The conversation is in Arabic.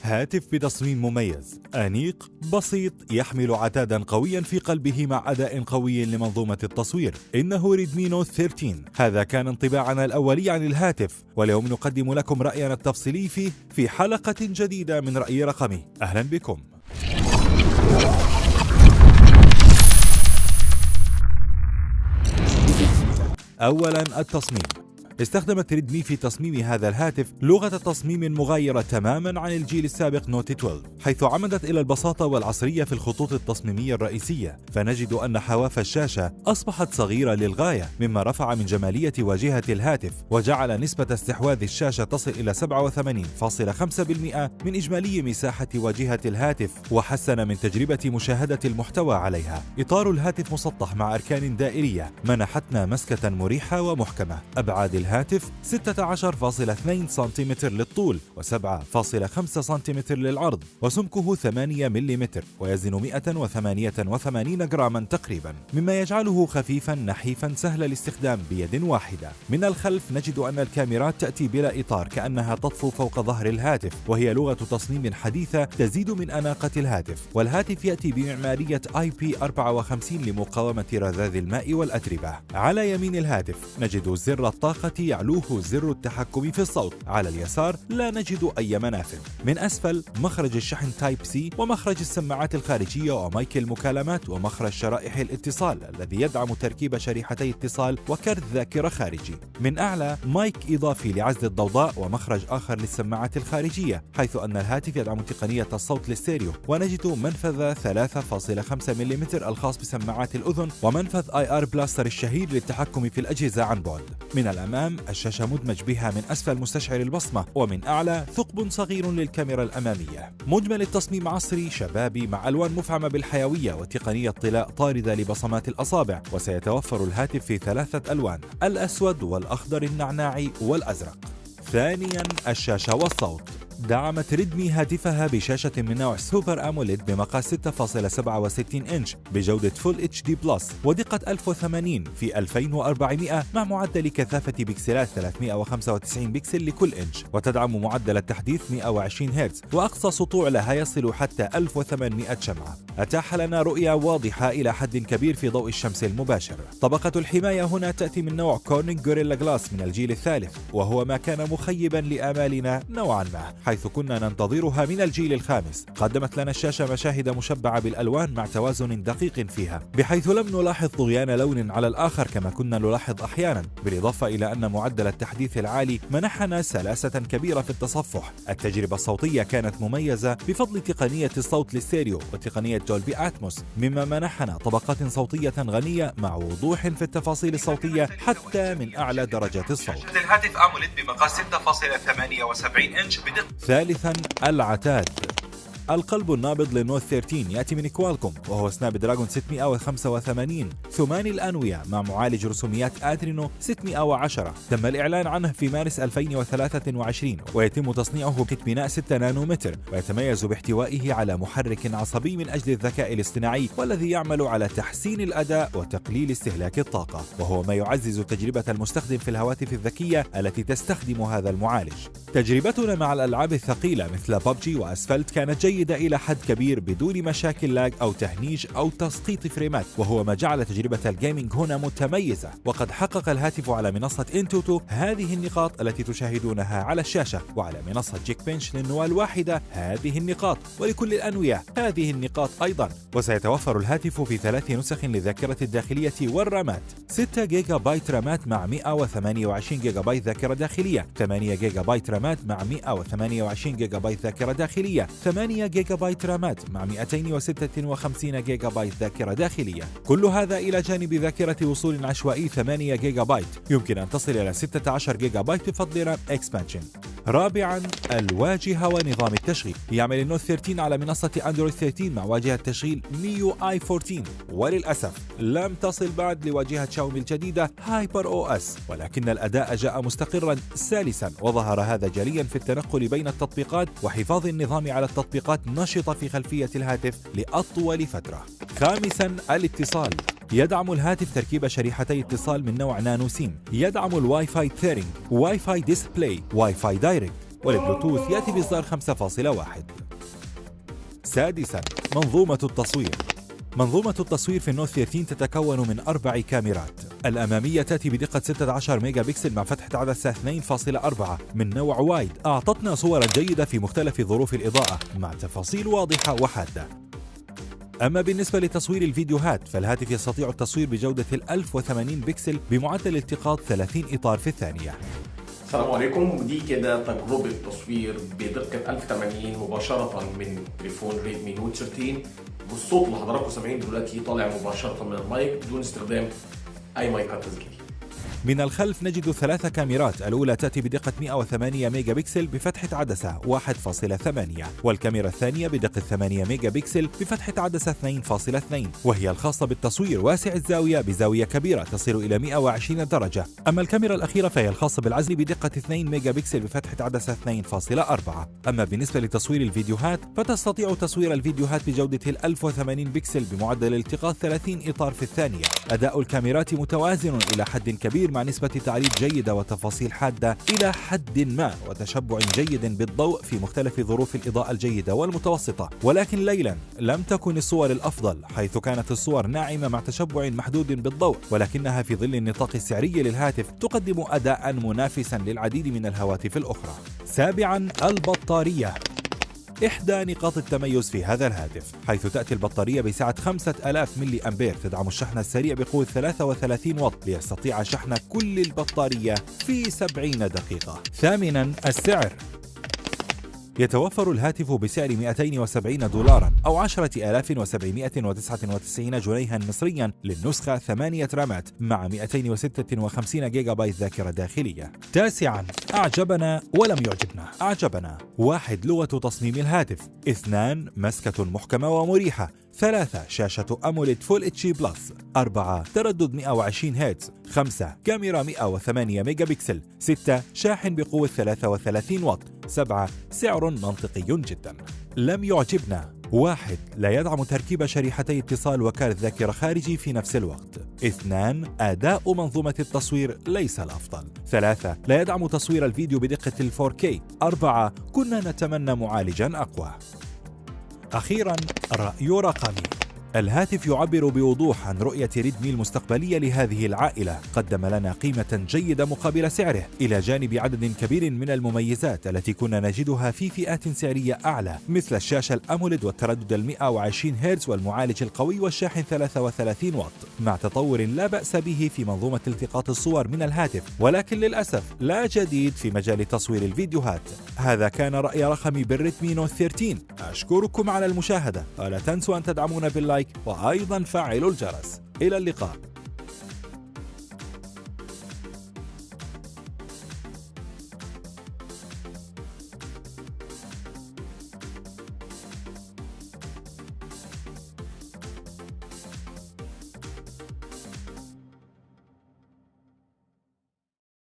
هاتف بتصميم مميز، أنيق، بسيط، يحمل عتادا قويا في قلبه مع أداء قوي لمنظومة التصوير. إنه ريدمي نوت 13. هذا كان انطباعنا الأولي عن الهاتف، واليوم نقدم لكم رأينا التفصيلي فيه في حلقة جديدة من رأي رقمي. أهلا بكم. أولا، التصميم. استخدمت ريدمي في تصميم هذا الهاتف لغة تصميم مغايرة تماما عن الجيل السابق نوت 12، حيث عمدت إلى البساطة والعصرية في الخطوط التصميمية الرئيسية، فنجد أن حواف الشاشة أصبحت صغيرة للغاية، مما رفع من جمالية واجهة الهاتف وجعل نسبة استحواذ الشاشة تصل إلى 87.5% من إجمالي مساحة واجهة الهاتف، وحسن من تجربة مشاهدة المحتوى عليها. إطار الهاتف مسطح مع أركان دائرية منحتنا مسكة مريحة ومحكمة. أبعاد الهاتف 16.2 سنتيمتر للطول و7.5 سنتيمتر للعرض، وسمكه 8 ملم، ويزن 188 جراما تقريبا، مما يجعله خفيفا نحيفا سهل الاستخدام بيد واحدة. من الخلف نجد أن الكاميرات تأتي بلا إطار، كأنها تطفو فوق ظهر الهاتف، وهي لغة تصميم حديثة تزيد من أناقة الهاتف. والهاتف يأتي بمعمارية IP54 لمقاومة رذاذ الماء والأتربة. على يمين الهاتف نجد زر الطاقة يعلوه زر التحكم في الصوت، على اليسار لا نجد أي منافذ. من أسفل مخرج الشحن تايب سي، ومخرج السماعات الخارجية، ومايك المكالمات، ومخرج شرائح الاتصال الذي يدعم تركيب شريحتي اتصال وكرت ذاكرة خارجي. من أعلى مايك إضافي لعزل الضوضاء، ومخرج آخر للسماعات الخارجية، حيث أن الهاتف يدعم تقنية الصوت الستيريو. ونجد منفذ 3.5 ملم الخاص بسماعات الأذن، ومنفذ IR بلاستر الشهير للتحكم في الأجهزة عن بعد. من الأمام الشاشة مدمج بها من أسفل مستشعر البصمة، ومن أعلى ثقب صغير للكاميرا الأمامية. مجمل التصميم عصري شبابي مع ألوان مفعمة بالحيوية وتقنية طلاء طاردة لبصمات الأصابع. وسيتوفر الهاتف في 3 ألوان: الأسود والأخضر النعناعي والأزرق. ثانيا، الشاشة والصوت. دعمت ريدمي هاتفها بشاشة من نوع سوبر أموليد بمقاس 6.67 إنش بجودة فول اتش دي بلس ودقة 1080 في 2400 مع معدل كثافة بكسلات 395 بكسل لكل إنش، وتدعم معدل التحديث 120 هرتز، وأقصى سطوع لها يصل حتى 1800 شمعة. أتاح لنا رؤية واضحة إلى حد كبير في ضوء الشمس المباشر. طبقة الحماية هنا تأتي من نوع كورنينج غوريلا جلاس من الجيل الثالث، وهو ما كان مخيبا لآمالنا نوعا ما، حيث كنا ننتظرها من الجيل الخامس. قدمت لنا الشاشة مشاهد مشبعة بالألوان مع توازن دقيق فيها، بحيث لم نلاحظ طغيان لون على الآخر كما كنا نلاحظ أحيانا، بالإضافة إلى أن معدل التحديث العالي منحنا سلاسة كبيرة في التصفح. التجربة الصوتية كانت مميزة بفضل تقنية الصوت الستيريو وتقنية دولبي أتموس، مما منحنا طبقات صوتية غنية مع وضوح في التفاصيل الصوتية حتى من أعلى درجات الصوت. الهاتف أموليد بمقاس 6.78 إنش بدقة. ثالثا، العتاد. القلب النابض للنوت 13 يأتي من كوالكوم، وهو سناب دراجون 685 ثماني الأنوية مع معالج رسوميات أدرينو 610. تم الإعلان عنه في مارس 2023، ويتم تصنيعه ببناء 6 نانومتر، ويتميز باحتوائه على محرك عصبي من أجل الذكاء الاصطناعي، والذي يعمل على تحسين الأداء وتقليل استهلاك الطاقة، وهو ما يعزز تجربة المستخدم في الهواتف الذكية التي تستخدم هذا المعالج. تجربتنا مع الألعاب الثقيلة مثل ببجي وأسفلت كانت جيدة إلى حد كبير بدون مشاكل لاج أو تهنيج أو تسقيط فريمات، وهو ما جعل تجربة الجيمنج هنا متميزة. وقد حقق الهاتف على منصة انتوتو هذه النقاط التي تشاهدونها على الشاشة، وعلى منصة جيك بنش للنواة الواحدة هذه النقاط، ولكل الأنوية هذه النقاط أيضا. وسيتوفر الهاتف في 3 نسخ للذاكرة الداخلية والرامات: 6 جيجا بايت رامات مع 128 جيجا بايت ذاكرة داخلية، 8 جيجا بايت رامات مع 128 جيجا بايت ذاكرة داخلية، 8 جيجا بايت رامات مع 256 جيجا بايت ذاكرة داخلية. كل هذا إلى جانب ذاكرة وصول عشوائي 8 جيجا بايت، يمكن أن تصل إلى 16 جيجا بايت بفضل رام اكسبانشن. رابعا، الواجهة ونظام التشغيل. يعمل النوت 13 على منصة اندرويد 13 مع واجهة تشغيل ميو اي 14، وللأسف لم تصل بعد لواجهة شاومي الجديدة هايبر او اس، ولكن الأداء جاء مستقرا سلسا، وظهر هذا جليا في التنقل بين التطبيقات وحفاظ النظام على التطبيقات نشطة في خلفية الهاتف لأطول فترة. خامسا، الاتصال. يدعم الهاتف تركيب شريحتي اتصال من نوع نانو سيم، يدعم الواي فاي ثيرنج، واي فاي ديسبلاي، واي فاي دايركت، والبلوتوث يأتي بإصدار 5.1. سادساً، منظومة التصوير. منظومة التصوير في النوت 13 تتكون من 4 كاميرات. الأمامية تأتي بدقة 16 ميجا بكسل مع فتحة عدسة 2.4 من نوع وايد، أعطتنا صورا جيدة في مختلف ظروف الإضاءة مع تفاصيل واضحة وحادة. أما بالنسبة لتصوير الفيديوهات فالهاتف يستطيع التصوير بجودة 1080 بكسل بمعدل التقاط 30 إطار في الثانية. السلام عليكم، ودي كده تجربة تصوير بدقة 1080 مباشرة من تليفون ريدمي نوت 13، والصوت اللي حضراتكم سامعين دلوقتي طالع مباشرة من المايك بدون استخدام أي مايكات تسجيلية. من الخلف نجد 3 كاميرات، الأولى تأتي بدقة 108 ميجا بكسل بفتحة عدسة 1.8، والكاميرا الثانية بدقة 8 ميجا بكسل بفتحة عدسة 2.2، وهي الخاصة بالتصوير واسع الزاوية بزاوية كبيرة تصل إلى 120 درجة. أما الكاميرا الأخيرة فهي الخاصة بالعزل بدقة 2 ميجا بكسل بفتحة عدسة 2.4. أما بالنسبة لتصوير الفيديوهات فتستطيع تصوير الفيديوهات بجودة 1080 بكسل بمعدل التقاط 30 إطار في الثانية. أداء الكاميرات متوازن إلى حد كبير مع نسبة تعريض جيدة وتفاصيل حادة إلى حد ما وتشبع جيد بالضوء في مختلف ظروف الإضاءة الجيدة والمتوسطة. ولكن ليلا لم تكن الصور الأفضل، حيث كانت الصور ناعمة مع تشبع محدود بالضوء، ولكنها في ظل النطاق السعري للهاتف تقدم أداء منافسا للعديد من الهواتف الأخرى. سابعا، البطارية. إحدى نقاط التميز في هذا الهاتف، حيث تأتي البطارية بسعة 5000 ملي أمبير، تدعم الشحن السريع بقوة 33 واط ليستطيع شحن كل البطارية في 70 دقيقة. ثامنا، السعر. يتوفر الهاتف بسعر $270 أو 10,799 جنيها مصريا للنسخة 8 رامات مع 256 جيجا بايت ذاكرة داخلية. تاسعا، أعجبنا ولم يعجبنا. أعجبنا: 1. لغة تصميم الهاتف. 2. مسكة محكمة ومريحة. 3. شاشة أموليد فول اتش بلس. 4. تردد 120 هرتز. 5. كاميرا 108 ميجا بكسل. 6. شاحن بقوة 33 واط. 7. سعر منطقي جدا. لم يعجبنا: 1. لا يدعم تركيب شريحتي اتصال وكارت ذاكرة خارجي في نفس الوقت. 2. أداء منظومة التصوير ليس الأفضل. 3. لا يدعم تصوير الفيديو بدقة 4K. 4. كنا نتمنى معالجا أقوى. أخيرا، رأي رقمي. الهاتف يعبر بوضوح عن رؤية ريدمي المستقبلية لهذه العائلة، قدم لنا قيمة جيدة مقابل سعره، إلى جانب عدد كبير من المميزات التي كنا نجدها في فئات سعرية أعلى، مثل الشاشة الأموليد والتردد 120 هرتز والمعالج القوي والشاحن 33 واط، مع تطور لا بأس به في منظومة التقاط الصور من الهاتف، ولكن للأسف لا جديد في مجال تصوير الفيديوهات. هذا كان رأي رقمي بالريدمي نوت 13. أشكركم على المشاهدة، ولا تنسوا أن تدعمونا باللايك وأيضا فعلوا الجرس. إلى اللقاء.